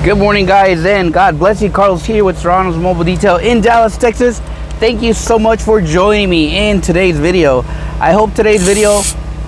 Good morning, guys, and God bless you. Carlos here with Serrano's Mobile Detail in Dallas, Texas. Thank you so much for joining me in today's video. I hope today's video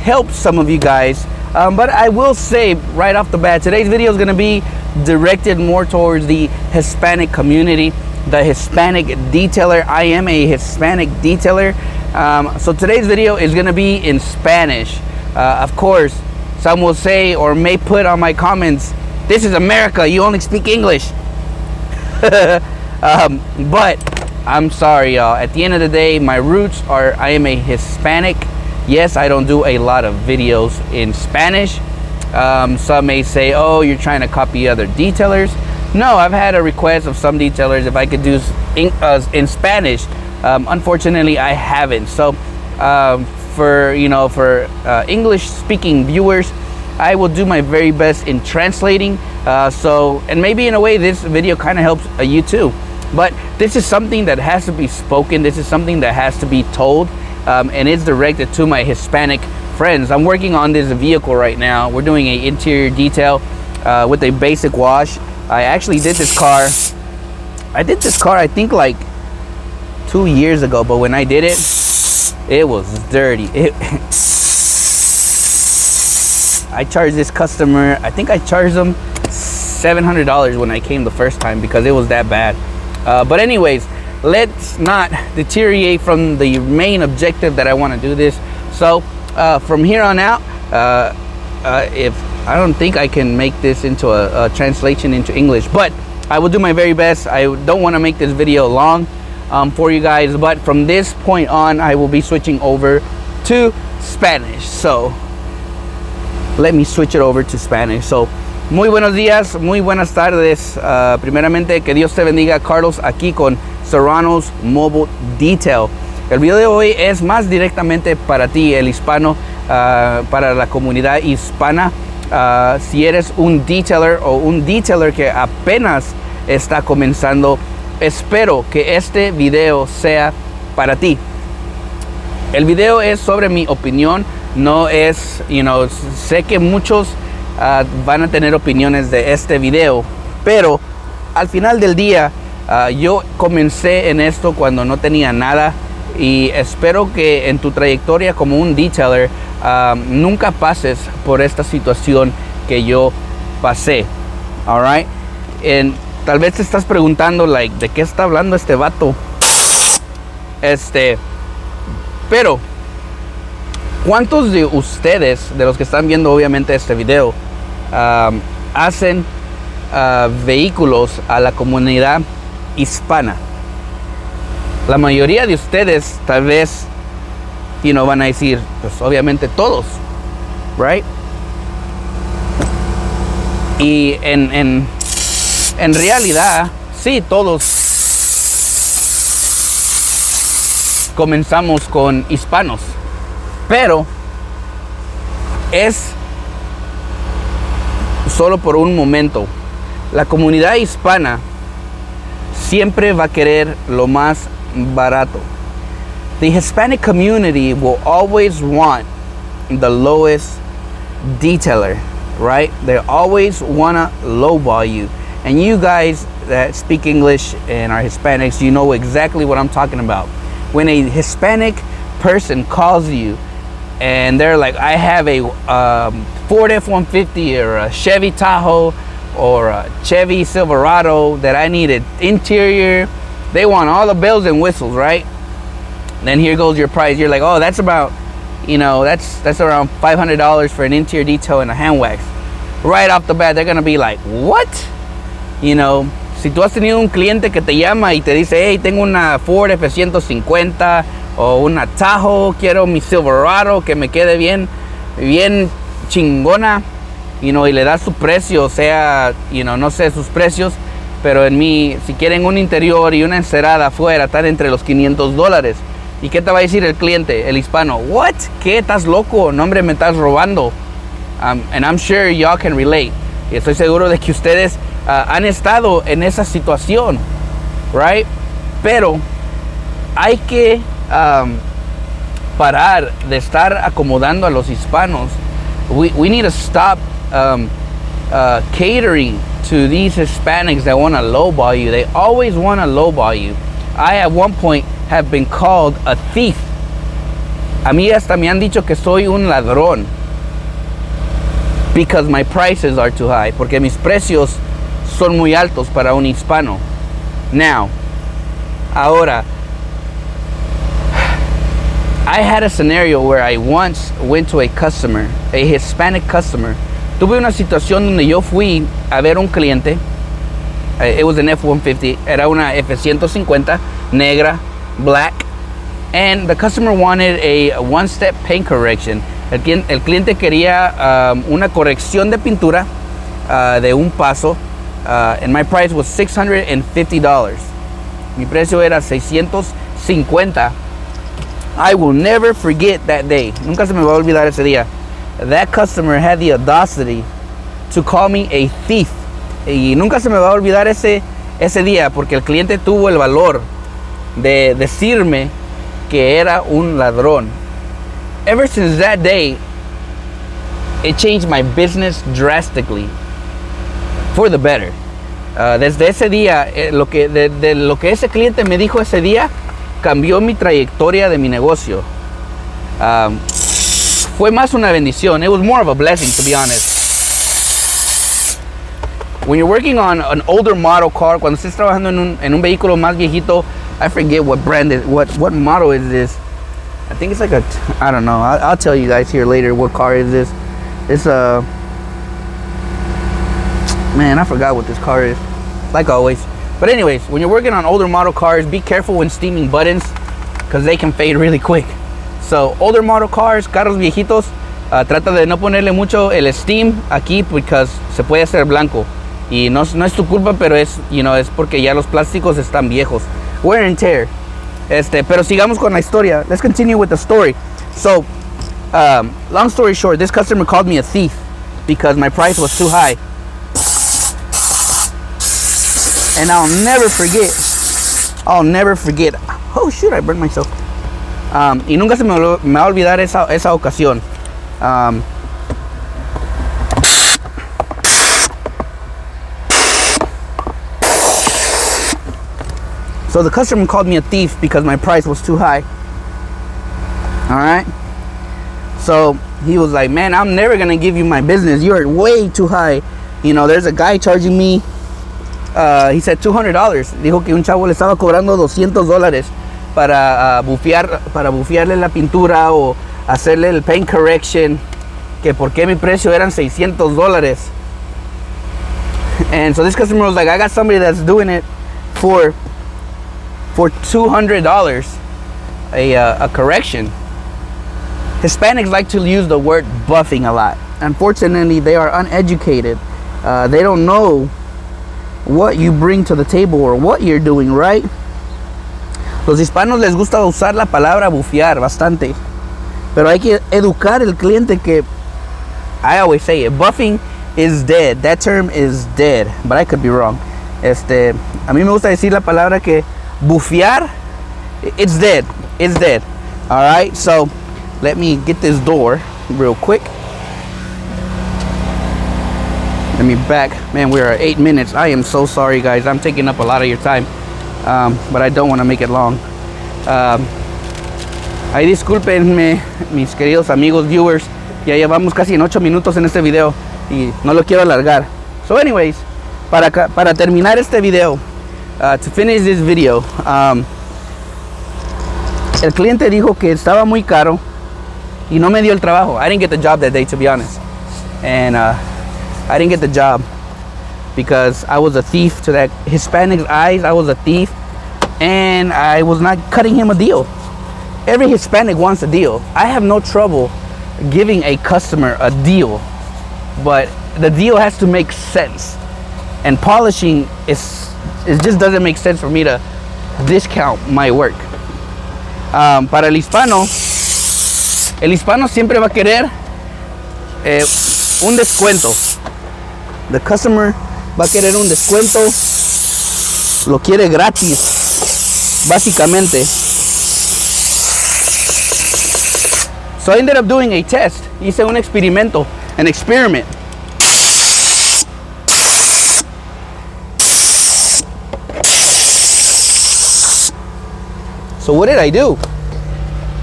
helps some of you guys. But I will say right off the bat, today's video is going to be directed more towards the Hispanic community, the Hispanic detailer. I am a Hispanic detailer. So today's video is going to be in Spanish. Of course, some will say or may put on my comments, "This is America, you only speak English." But I'm sorry, y'all. At the end of the day, my roots are I am a Hispanic. Yes, I don't do a lot of videos in Spanish. Some may say, "Oh, you're trying to copy other detailers." No, I've had a request of some detailers if I could do in Spanish. Unfortunately, I haven't. So for English-speaking viewers, I will do my very best in translating. And maybe in a way this video kind of helps you too. But this is something that has to be spoken. This is something that has to be told, and it's directed to my Hispanic friends. I'm working on this vehicle right now. We're doing an interior detail with a basic wash. I actually did this car. I did this car I think like 2 years ago, but when I did it, it was dirty. I charged this customer, I think I charged them $700 when I came the first time because it was that bad. But anyways, let's not deteriorate from the main objective that I want to do this. So from here on out, if I don't think I can make this into a translation into English, but I will do my very best. I don't want to make this video long for you guys, but from this point on, I will be switching over to Spanish. So let me switch it over to Spanish. So, muy buenos días, muy buenas tardes. Primeramente, que Dios te bendiga. Carlos aquí con Serrano's Mobile Detail. El video de hoy es más directamente para ti, el hispano, para la comunidad hispana. Si eres un detailer o un detailer que apenas está comenzando, espero que este video sea para ti. El video es sobre mi opinión. No es, sé que muchos van a tener opiniones de este video, pero al final del día yo comencé en esto cuando no tenía nada y espero que en tu trayectoria como un detailer nunca pases por esta situación que yo pasé. Alright, tal vez te estás preguntando ¿de qué está hablando este vato? Pero ¿cuántos de ustedes, de los que están viendo obviamente este video, hacen vehículos a la comunidad hispana? La mayoría de ustedes tal vez van a decir, pues obviamente todos, right? Y en realidad, sí, todos comenzamos con hispanos. Pero es solo por un momento. La comunidad hispana siempre va a querer lo más barato. The Hispanic community will always want the lowest detailer, right? They always want to lowball you. And you guys that speak English and are Hispanics, you know exactly what I'm talking about. When a Hispanic person calls you and they're like, I have a Ford F-150 or a Chevy Tahoe or a Chevy Silverado that I need an interior. They want all the bells and whistles, right? Then here goes your price. You're like, oh, that's about, that's around $500 for an interior detail and a hand wax. Right off the bat, they're gonna be like, what? Si tú has tenido un cliente que te llama y te dice, hey, tengo una Ford F-150 o una Tahoe, quiero mi Silverado que me quede bien chingona, y le das su precio, o sea, no sé sus precios, pero si quieren un interior y una encerada afuera, están entre los $500. ¿Y qué te va a decir el cliente, el hispano? What? ¿Qué? ¿Estás loco? No, hombre, me estás robando. And I'm sure y'all can relate. Y estoy seguro de que ustedes han estado en esa situación, right? Pero hay que parar de estar acomodando a los hispanos. We need to stop catering to these Hispanics that want to lowball you. They always want to lowball you. I at one point have been called a thief. A mí hasta me han dicho que soy un ladrón because my prices are too high, porque mis precios son muy altos para un hispano. Now, ahora, I had a scenario where I once went to a customer, a Hispanic customer. Tuve una situación donde yo fui a ver un cliente. It was an F-150. Era una F-150 negra, black. And the customer wanted a one-step paint correction. El cliente quería una corrección de pintura de un paso. And my price was $650. Mi precio era $650. I will never forget that day. Nunca se me va a olvidar ese día. That customer had the audacity to call me a thief. Y nunca se me va a olvidar ese día, porque el cliente tuvo el valor de decirme que era un ladrón. Ever since that day, it changed my business drastically for the better. Desde ese día, lo que ese cliente me dijo ese día cambió mi trayectoria de mi negocio. Fue más una bendición. It was more of a blessing, to be honest. When you're working on an older model car, cuando estés trabajando en un vehículo más viejito, I forget what brand is, what model is this. I think it's like I don't know. I'll tell you guys here later what car is this. It's a, man, I forgot what this car is. Like always. But anyways, when you're working on older model cars, be careful when steaming buttons, because they can fade really quick. So, older model cars, carros viejitos, trata de no ponerle mucho el steam aquí, because se puede hacer blanco. Y no es tu culpa, pero es porque ya los plásticos están viejos. Wear and tear. Pero sigamos con la historia. Let's continue with the story. So, long story short, this customer called me a thief because my price was too high. And I'll never forget. Oh shoot, I burned myself. Y nunca se me va a olvidar esa ocasión. So the customer called me a thief because my price was too high. Alright? So he was like, man, I'm never gonna give you my business. You're way too high. There's a guy charging me, he said $200. Dijo que un chavo le estaba cobrando $200 para bufiarle la pintura o hacerle el paint correction, que porque mi precio eran $600. And so this customer was like, I got somebody that's doing it for $200 a correction. Hispanics like to use the word buffing a lot. Unfortunately, they are uneducated. They don't know what you bring to the table or what you're doing, right? Los hispanos les gusta usar la palabra bufear bastante, pero hay que educar el cliente que, I always say it, buffing is dead. That term is dead, but I could be wrong. A mí me gusta decir la palabra que bufear, it's dead. It's dead. All right, so let me get this door real quick. Let me back. Man, we're at 8 minutes. I am so sorry, guys. I'm taking up a lot of your time, but I don't want to make it long. Ahí discúlpenme, mis queridos amigos, viewers. Ya llevamos casi en 8 minutos en este video y no lo quiero alargar. So anyways, para terminar este video, to finish this video, el cliente dijo que estaba muy caro y no me dio el trabajo. I didn't get the job that day, to be honest. And I didn't get the job because I was a thief to that Hispanic's eyes. I was a thief, and I was not cutting him a deal. Every Hispanic wants a deal. I have no trouble giving a customer a deal, but the deal has to make sense. And polishing it just doesn't make sense for me to discount my work. Para el hispano siempre va a querer un descuento. The customer va a querer un descuento, lo quiere gratis, básicamente. So I ended up doing a test. Hice un experimento, an experiment. So what did I do?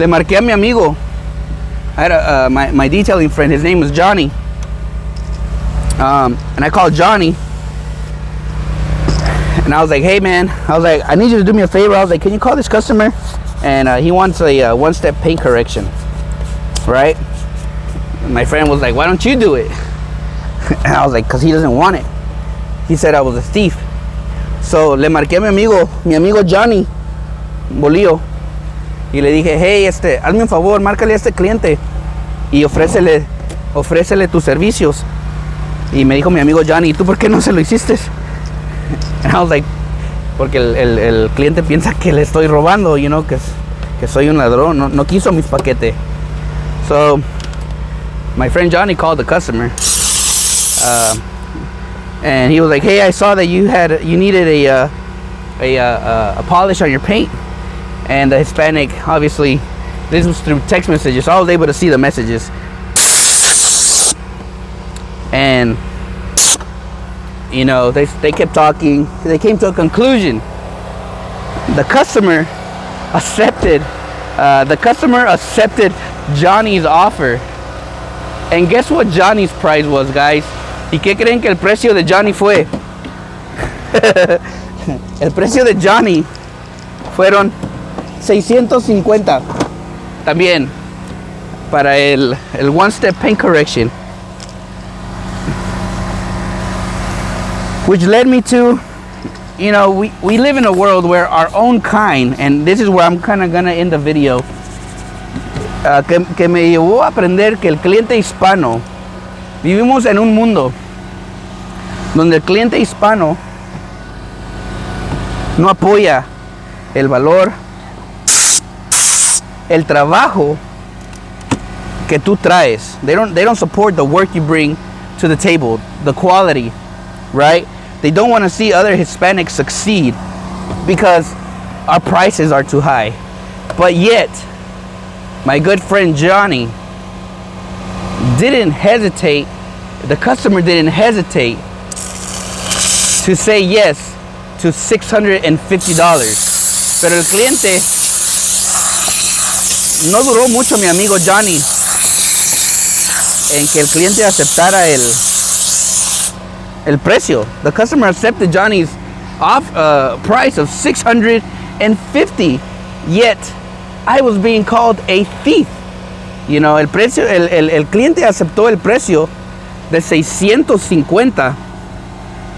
Le marqué a mi amigo. I had my detailing friend. His name was Johnny. And I called Johnny. And I was like, hey man, I was like, I need you to do me a favor. I was like, can you call this customer? And he wants a one-step paint correction, right? And my friend was like, why don't you do it? And I was like, because he doesn't want it. He said I was a thief. So le marqué a mi amigo Johnny Bolillo. Y le dije, hey, hazme un favor, márcale a este cliente y ofrécele tus servicios. Y me dijo mi amigo Johnny, ¿tú por qué no se lo hiciste? And I was like, porque el cliente piensa que le estoy robando, you know, que soy un ladrón, no quiso mis paquetes. So my friend Johnny called the customer, and he was like, hey, I saw that you needed a polish on your paint. And the Hispanic, obviously, this was through text messages, so I was able to see the messages. And you know, they kept talking. They came to a conclusion. The customer accepted Johnny's offer. And guess what Johnny's price was, guys? ¿Y qué creen que el precio de Johnny fue? El precio de Johnny fueron $650. También para el one-step paint correction. Which led me to, you know, we live in a world where our own kind, and this is where I'm kind of gonna end the video, que me llevó a aprender que el cliente hispano, vivimos en un mundo donde el cliente hispano no apoya el valor, el trabajo que tú traes. They don't support the work you bring to the table, the quality, right? They don't want to see other Hispanics succeed because our prices are too high. But yet, my good friend Johnny didn't hesitate, the customer didn't hesitate to say yes to $650. Pero el cliente, no duró mucho mi amigo Johnny en que el cliente aceptara el precio. The customer accepted Johnny's price of $650, yet I was being called a thief. You know, el cliente aceptó el precio de $650,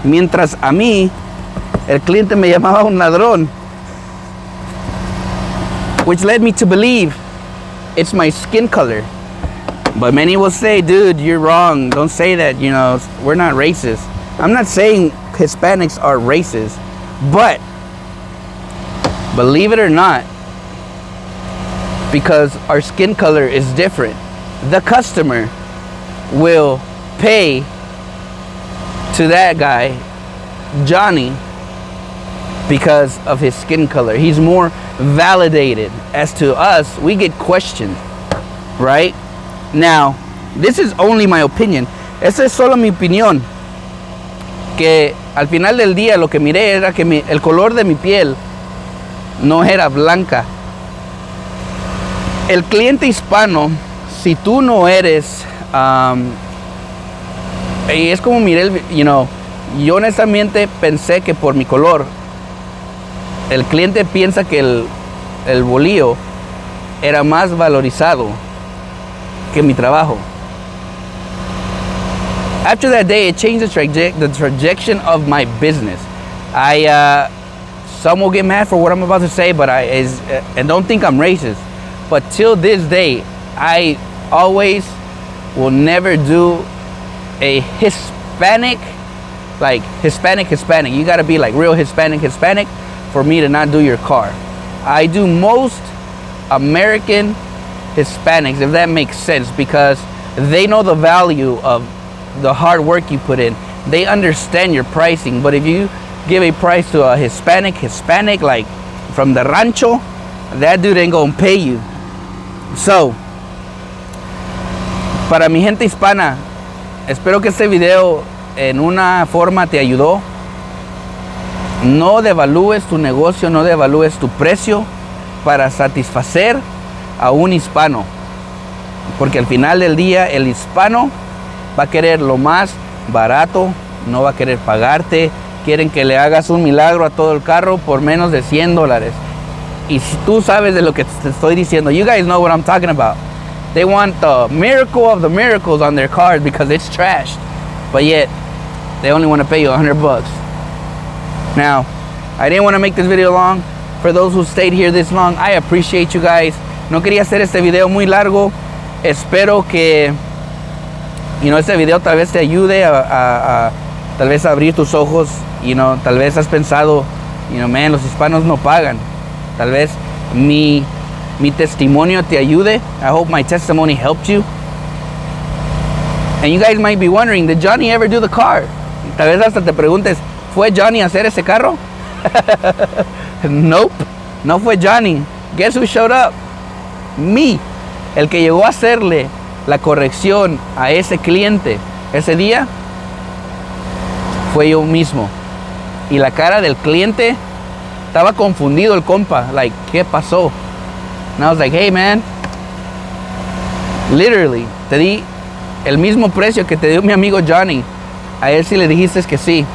mientras a mí el cliente me llamaba un ladrón, which led me to believe it's my skin color. But many will say, dude, you're wrong, don't say that, you know, we're not racist. I'm not saying Hispanics are racist, but believe it or not, because our skin color is different, the customer will pay to that guy, Johnny, because of his skin color. He's more validated. As to us, we get questioned, right? Now, this is only my opinion. Esa es solo mi opinión. Que al final del día lo que miré era que el color de mi piel no era blanca. El cliente hispano, si tú no eres, y es como miré, you know, yo honestamente pensé que por mi color, el cliente piensa que el bolillo era más valorizado que mi trabajo. After that day, it changed the trajectory of my business. Some will get mad for what I'm about to say, but and don't think I'm racist. But till this day, I always will never do a Hispanic, like Hispanic. You gotta be like real Hispanic for me to not do your car. I do most American Hispanics, if that makes sense, because they know the value of the hard work you put in. They understand your pricing. But if you give a price to a Hispanic like from the rancho, that dude ain't gonna pay you. So, para mi gente hispana, espero que este video en una forma te ayudó. No devalúes tu negocio, no devalúes tu precio. para satisfacer a un hispano. Porque al final del día el hispano va a querer lo más barato, no va a querer pagarte. Quieren que le hagas un milagro a todo el carro por menos de $100. Y si tú sabes de lo que te estoy diciendo, you guys know what I'm talking about. They want the miracle of the miracles on their cars because it's trashed. But yet, they only want to pay you $100. Now, I didn't want to make this video long. For those who stayed here this long, I appreciate you guys. No quería hacer este video muy largo. Espero que este video tal vez te ayude a tal vez a abrir tus ojos. Tal vez has pensado, man, los hispanos no pagan. Tal vez mi testimonio te ayude. I hope my testimony helped you. And you guys might be wondering, did Johnny ever do the car? Tal vez hasta te preguntes, ¿fue Johnny a hacer ese carro? Nope, no fue Johnny. Guess who showed up? Me. El que llegó a hacerle la corrección a ese cliente ese día fue yo mismo. Y la cara del cliente, estaba confundido el compa. Like, ¿qué pasó? And I was like, hey man, literally, te di el mismo precio que te dio mi amigo Johnny. A él sí le dijiste que sí.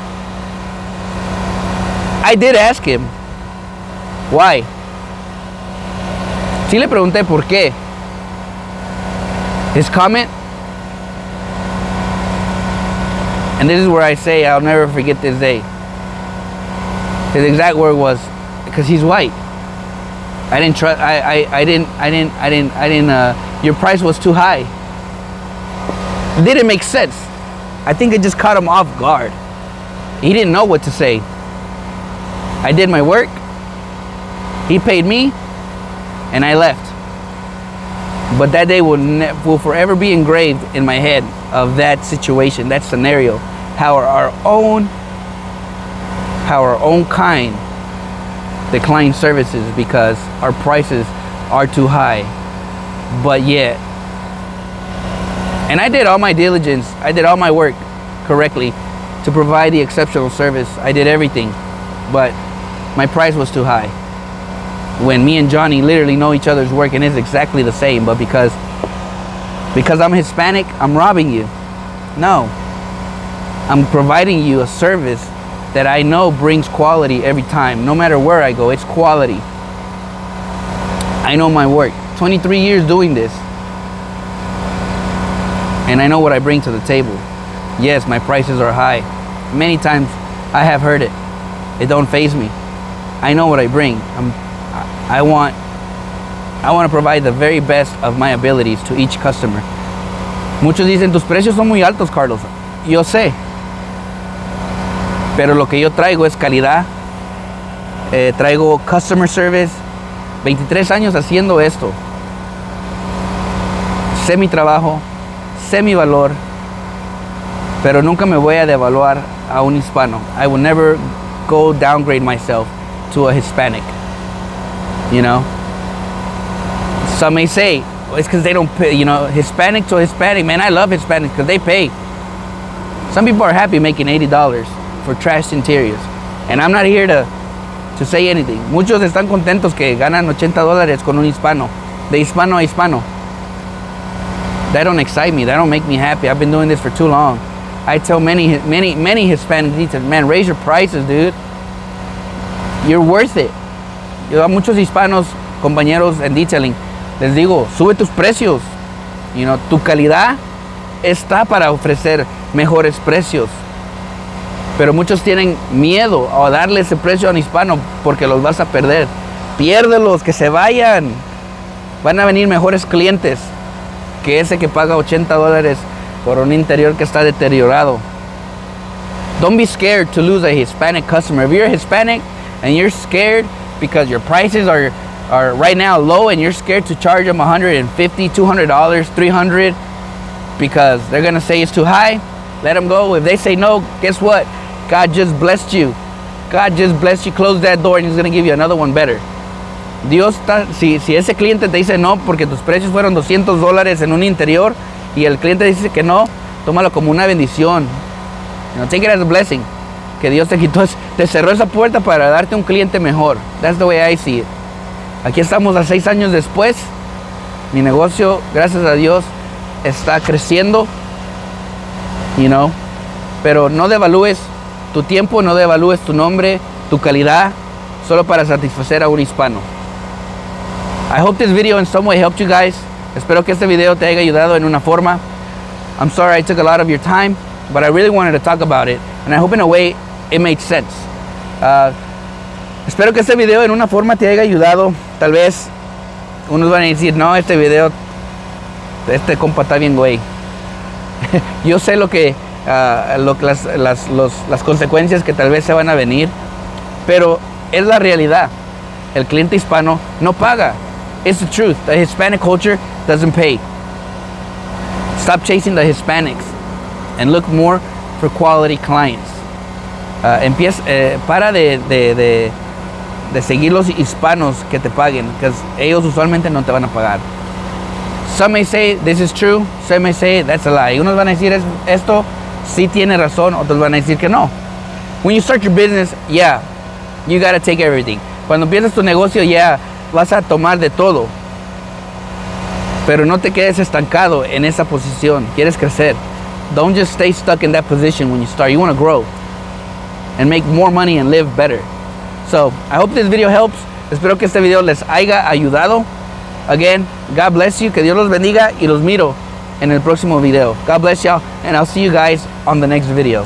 I did ask him why. Sí le pregunté por qué. His comment, and this is where I say I'll never forget this day. His exact word was, because he's white. I didn't trust. I didn't. Your price was too high. It didn't make sense. I think it just caught him off guard. He didn't know what to say. I did my work. He paid me, and I left. But that day will forever be engraved in my head of that situation, that scenario, how our own kind decline services because our prices are too high. But yet, and I did all my diligence, I did all my work correctly to provide the exceptional service. I did everything, but my price was too high. When me and Johnny literally know each other's work and it's exactly the same, but because I'm Hispanic, I'm robbing you. No, I'm providing you a service that I know brings quality every time. No matter where I go, it's quality. I know my work. 23 years doing this. And I know what I bring to the table. Yes, my prices are high. Many times I have heard it. It don't faze me. I know what I bring. I want to provide the very best of my abilities to each customer. Muchos dicen, tus precios son muy altos, Carlos. Yo sé. Pero lo que yo traigo es calidad. Traigo customer service. 23 años haciendo esto. Sé mi trabajo. Sé mi valor. Pero nunca me voy a devaluar a un hispano. I will never go downgrade myself to a Hispanic. Some may say, it's because they don't pay, Hispanic to Hispanic. Man, I love Hispanics because they pay. Some people are happy making $80 for trashed interiors. And I'm not here to say anything. Muchos están contentos que ganan $80 con un hispano. De hispano a hispano. That don't excite me. That don't make me happy. I've been doing this for too long. I tell many Hispanics, man, raise your prices, dude. You're worth it. Yo a muchos hispanos, compañeros en detailing, les digo, sube tus precios. Tu calidad está para ofrecer mejores precios. Pero muchos tienen miedo a darle ese precio a un hispano porque los vas a perder. Piérdelos, que se vayan. Van a venir mejores clientes que ese que paga $80 por un interior que está deteriorado. Don't be scared to lose a Hispanic customer. If you're a Hispanic and you're scared because your prices are right now low and you're scared to charge them $150, $200, $300 because they're gonna say it's too high, let them go. If they say no, guess what? God just blessed you. God just blessed you. Close that door and He's gonna give you another one better. Dios está, si ese cliente te dice no porque tus precios fueron $200 en un interior y el cliente dice que no, tómalo como una bendición. Take it as a blessing. Que Dios te cerró esa puerta para darte un cliente mejor. That's the way I see it. Aquí estamos a 6 años después. Mi negocio, gracias a Dios, está creciendo. You know, pero no devalúes tu tiempo, no devalúes tu nombre, tu calidad, solo para satisfacer a un hispano. I hope this video in some way helped you guys. Espero que este video te haya ayudado en una forma. I'm sorry I took a lot of your time, but I really wanted to talk about it, and I hope in a way it made sense. Espero que este video en una forma te haya ayudado. Tal vez unos van a decir, no, este video, este compa está bien güey. Yo sé las consecuencias que tal vez se van a venir, pero es la realidad. El cliente hispano no paga. It's the truth. The Hispanic culture doesn't pay. Stop chasing the Hispanics and look more for quality clients. Para de seguir los hispanos que te paguen, porque ellos usualmente no te van a pagar. Some may say this is true, some may say that's a lie. Unos van a decir esto sí tiene razón, otros van a decir que no. When you start your business, yeah, you gotta take everything. Cuando empiezas tu negocio, yeah, vas a tomar de todo. Pero no te quedes estancado en esa posición. Quieres crecer. Don't just stay stuck in that position when you start. You want to grow and make more money and live better. So, I hope this video helps. Espero que este video les haya ayudado. Again, God bless you. Que Dios los bendiga y los miro en el próximo video. God bless y'all, and I'll see you guys on the next video.